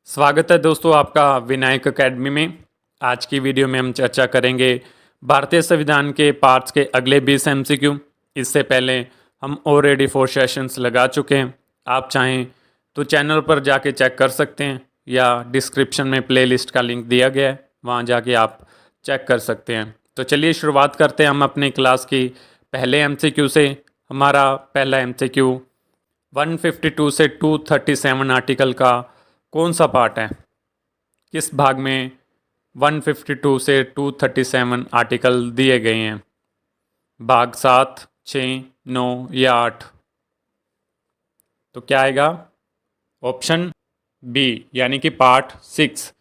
स्वागत है दोस्तों आपका विनायक एकेडमी में। आज की वीडियो में हम चर्चा करेंगे भारतीय संविधान के पार्ट्स के अगले 20 एमसीक्यू। इससे पहले हम ऑलरेडी 4 सेशंस लगा चुके हैं। आप चाहें तो चैनल पर जाके चेक कर सकते हैं या डिस्क्रिप्शन में प्लेलिस्ट का लिंक दिया गया है, वहाँ जाके आप चेक कर सकते हैं। तो चलिए शुरुआत करते हैं हम अपनी क्लास की पहले एमसीक्यू से। हमारा पहला एमसीक्यू 152 से 237 आर्टिकल का कौन सा पार्ट है, किस भाग में 152 से 237 आर्टिकल दिए गए हैं? भाग 7, 6, 9 या 8? तो क्या आएगा? ऑप्शन बी यानी कि पार्ट 6।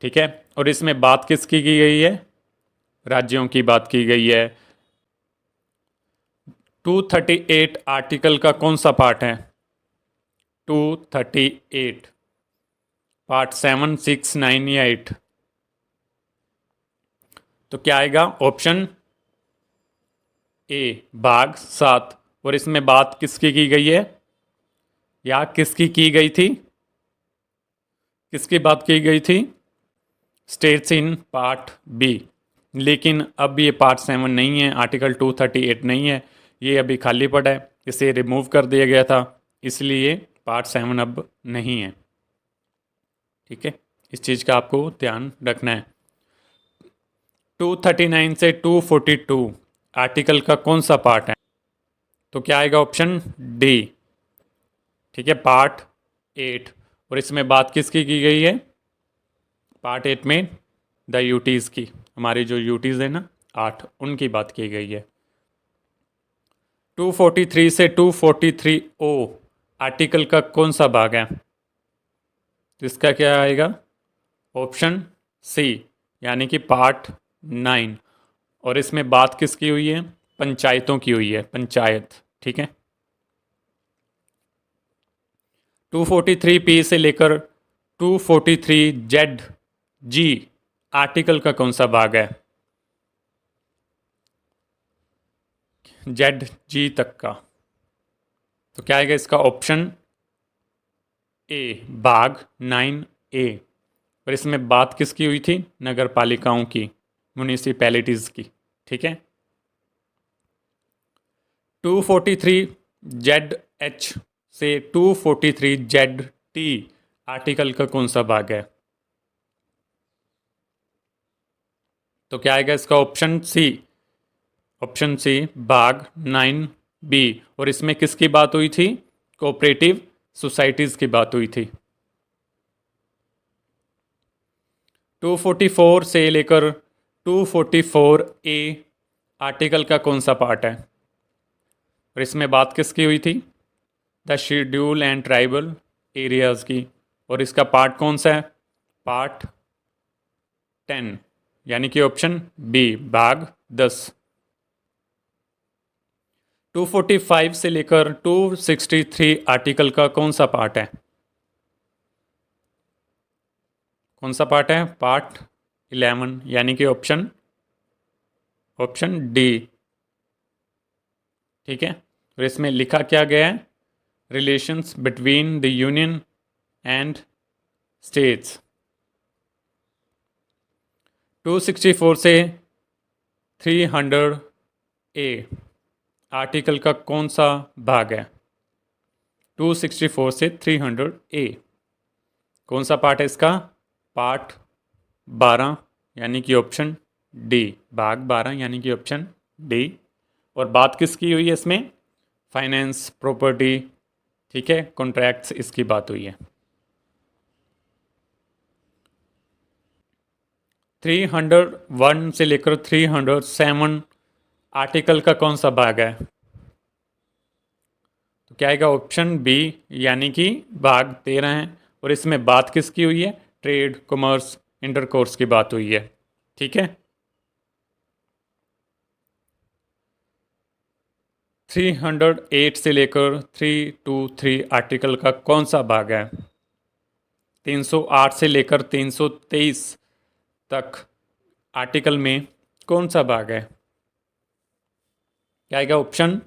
ठीक है, और इसमें बात किसकी की गई है? राज्यों की बात की गई है। 238 आर्टिकल का कौन सा पार्ट है? 238 पार्ट 7, 6, 9 या 8? तो क्या आएगा? ऑप्शन ए भाग 7। और इसमें बात किसकी की गई है या किसकी की गई थी? किसकी बात की गई थी? States in part B. लेकिन अब ये पार्ट 7 नहीं है, आर्टिकल 238 नहीं है, ये अभी खाली पड़ा है, इसे रिमूव कर दिया गया था, इसलिए पार्ट 7 अब नहीं है। ठीक है, इस चीज़ का आपको ध्यान रखना है। 239 से 242 आर्टिकल का कौन सा पार्ट है? तो क्या आएगा? Option D. ठीक है, पार्ट 8। और इसमें बात किसकी की गई है? पार्ट 8 में द यूटीज़ की, हमारी जो यूटीज़ है ना 8, उनकी बात की गई है। 243 से 243 ओ आर्टिकल का कौन सा भाग है? तो इसका क्या आएगा? ऑप्शन सी यानी कि पार्ट 9। और इसमें बात किसकी हुई है? पंचायतों की हुई है, पंचायत। ठीक है, 243 पी से लेकर 243 जेड जी आर्टिकल का कौन सा भाग है? जेड जी तक का। तो क्या आएगा इसका? ऑप्शन ए भाग 9 ए। और इसमें बात किसकी हुई थी? नगर पालिकाओं की, म्यूनिसिपैलिटीज़ की। ठीक है, 243 जेड एच से 243 जेड टी आर्टिकल का कौन सा भाग है? तो क्या आएगा इसका? Option C. ऑप्शन सी भाग 9 बी। और इसमें किसकी बात हुई थी? कोऑपरेटिव सोसाइटीज़ की बात हुई थी। 244 से लेकर 244 ए आर्टिकल का कौन सा पार्ट है? और इसमें बात किसकी हुई थी? The schedule and tribal areas की। और इसका पार्ट कौन सा है? पार्ट 10 यानी कि ऑप्शन बी भाग 10। 245 से लेकर 263 आर्टिकल का कौन सा पार्ट है? कौन सा पार्ट है? पार्ट 11 यानी कि ऑप्शन डी। ठीक है, और इसमें लिखा क्या गया है? Relations between the union and states. 264 से 300 ए आर्टिकल का कौन सा भाग है? 264 से 300 ए कौन सा पार्ट है इसका? पार्ट 12 यानी कि ऑप्शन डी, भाग 12 यानी कि ऑप्शन डी। और बात किसकी हुई है इसमें? फाइनेंस, प्रॉपर्टी, ठीक है, कॉन्ट्रैक्ट्स, इसकी बात हुई है। 301 से लेकर 307 आर्टिकल का कौन सा भाग है? तो क्या आएगा? ऑप्शन बी यानी कि भाग 13 है। और इसमें बात किसकी हुई है? ट्रेड, कॉमर्स, इंटरकोर्स की बात हुई है। ठीक है, 308 से लेकर 323 आर्टिकल का कौन सा भाग है? 308 से लेकर 323 तक आर्टिकल में कौन सा भाग है? क्या आएगा? ऑप्शन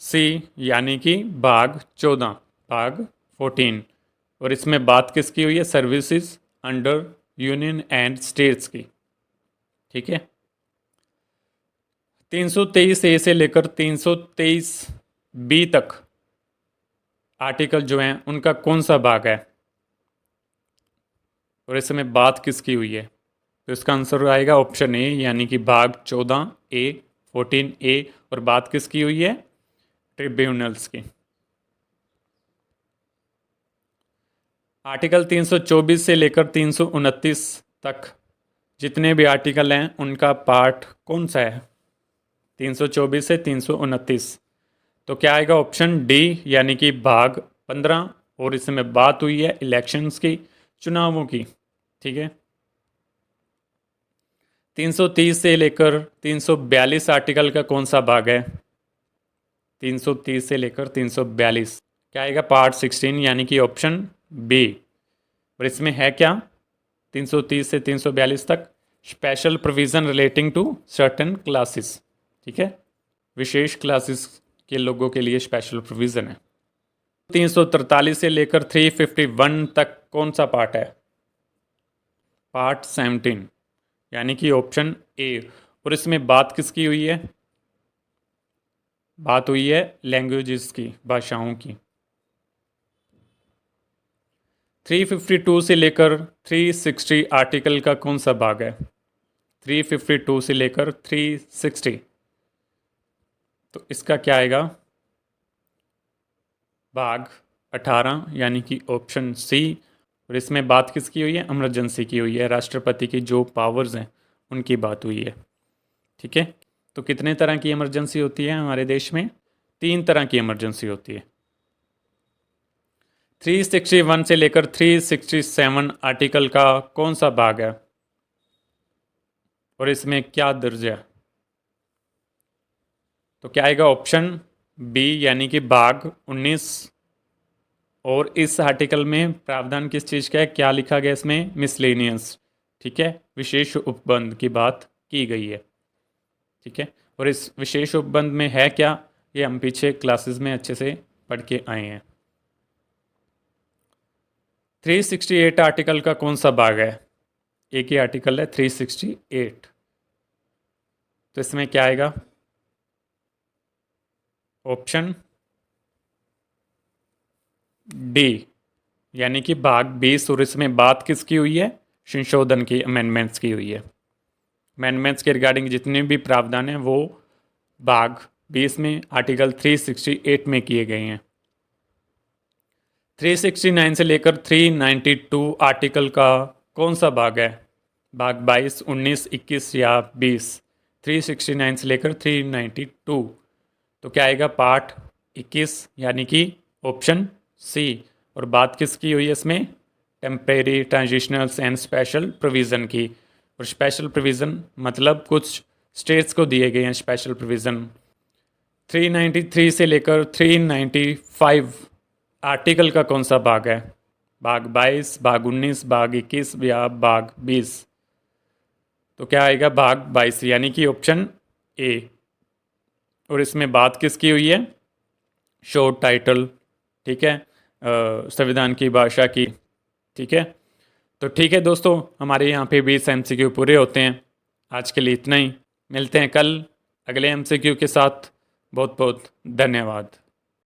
सी यानी कि भाग 14, भाग 14। और इसमें बात किसकी हुई है? Services under union and states की। ठीक है, 323 ए से लेकर 323 बी तक आर्टिकल जो हैं उनका कौन सा भाग है और इसमें बात किसकी हुई है? तो इसका आंसर आएगा ऑप्शन ए, यानी कि भाग 14 ए, 14 ए। और बात किसकी हुई है? ट्रिब्यूनल्स की। आर्टिकल 324 से लेकर 329 तक जितने भी आर्टिकल हैं उनका पार्ट कौन सा है? 324 से 329। तो क्या आएगा? ऑप्शन डी, यानी कि भाग 15। और इसमें बात हुई है इलेक्शंस की, चुनावों की। ठीक है, 330 से लेकर 342 आर्टिकल का कौन सा भाग है? 330 से लेकर 342 क्या आएगा? पार्ट 16, यानी कि ऑप्शन बी। और इसमें है क्या? 330 से 342 तक special provision relating to certain classes. ठीक है, विशेष क्लासेस के लोगों के लिए स्पेशल प्रोविज़न है। 343 से लेकर 351 तक कौन सा पार्ट है? पार्ट 17, यानी कि ऑप्शन ए। और इसमें बात किसकी हुई है? बात हुई है लैंग्वेजेस की, भाषाओं की। 352 से लेकर 360 आर्टिकल का कौन सा भाग है? 352 से लेकर 360, तो इसका क्या आएगा? भाग 18, यानी कि ऑप्शन सी। और इसमें बात किसकी हुई है? इमरजेंसी की हुई है, राष्ट्रपति की जो पावर्स हैं उनकी बात हुई है। ठीक है, तो कितने तरह की इमरजेंसी होती है हमारे देश में? 3 तरह की इमरजेंसी होती है। 361 से लेकर 367 आर्टिकल का कौन सा भाग है और इसमें क्या दर्ज है? तो क्या आएगा? ऑप्शन बी, यानी कि भाग 19। और इस आर्टिकल में प्रावधान किस चीज़ का है? क्या लिखा गया इसमें? मिसलेनियस। ठीक है, विशेष उपबंध की बात की गई है। ठीक है, और इस विशेष उपबंध में है क्या, ये हम पीछे क्लासेस में अच्छे से पढ़ के आए हैं। 368 आर्टिकल का कौन सा भाग है? एक ही आर्टिकल है 368, तो इसमें क्या आएगा? ऑप्शन डी, यानी कि भाग 20। और इसमें बात किसकी हुई है? संशोधन की, अमेंडमेंट्स की हुई है। अमेंडमेंट्स के रिगार्डिंग जितने भी प्रावधान हैं वो भाग 20 में आर्टिकल 368 में किए गए हैं। 369 से लेकर 392 आर्टिकल का कौन सा भाग है? भाग 22, 19, 21 या 20? 369 से लेकर 392, तो क्या आएगा? पार्ट 21, यानी कि ऑप्शन सी। और बात किसकी हुई है इसमें? टेम्परेरी, ट्रांजिशनल्स एंड स्पेशल प्रोविज़न की। और स्पेशल प्रोविज़न मतलब कुछ स्टेट्स को दिए गए हैं स्पेशल प्रोविज़न। 393 से लेकर 395 आर्टिकल का कौन सा भाग है? भाग 22, भाग 19, भाग 21 या भाग 20? तो क्या आएगा? भाग 22, यानी कि ऑप्शन ए। और इसमें बात किसकी हुई है? Short title. ठीक है, संविधान की भाषा की। ठीक है, तो ठीक है दोस्तों, हमारे यहाँ पे 20 MCQ पूरे होते हैं। आज के लिए इतना ही, मिलते हैं कल अगले MCQ के साथ। बहुत बहुत धन्यवाद।